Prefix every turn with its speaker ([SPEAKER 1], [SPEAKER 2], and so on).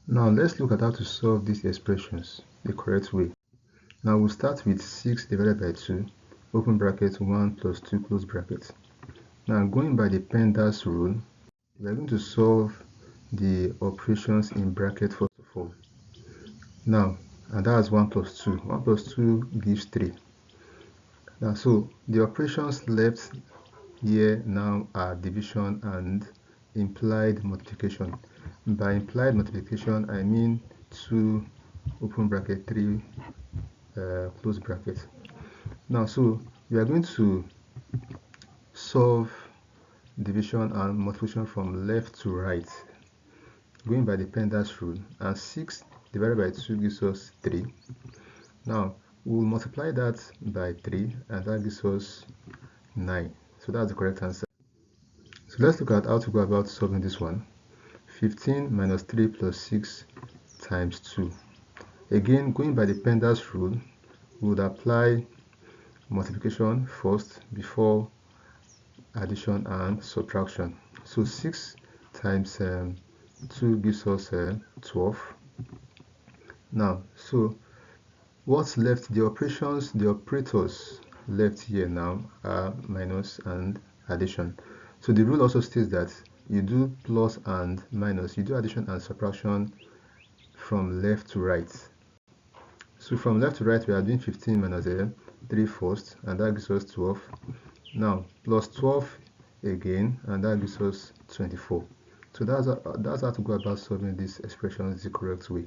[SPEAKER 1] Now let's look at how to solve these expressions the correct way. Now we'll start with 6 divided by 2, open bracket, 1 plus 2 close bracket. Now going by the PEMDAS rule, we are going to solve the operations in bracket first of all. Now, and that's 1 plus 2. 1 plus 2 gives 3. Now, so the operations left here now are division and implied multiplication. By implied multiplication, I mean 2 open bracket, 3 close bracket. Now, so we are going to solve division and multiplication from left to right, going by the PEMDAS rule. And 6 divided by 2 gives us 3. Now, we'll multiply that by 3, and that gives us 9. So that's the correct answer. So let's look at how to go about solving this one. 15 minus 3 plus 6 times 2. Again, going by the PEMDAS rule, we would apply multiplication first before addition and subtraction. So 6 times 2 gives us 12. Now, so what's left? The operators left here now are minus and addition. So the rule also states that you do plus and minus, you do addition and subtraction from left to right. So from left to right, we are doing 15 minus 3 first, and that gives us 12. Now plus 12 again, and that gives us 24. So that's how to go about solving these expressions the correct way.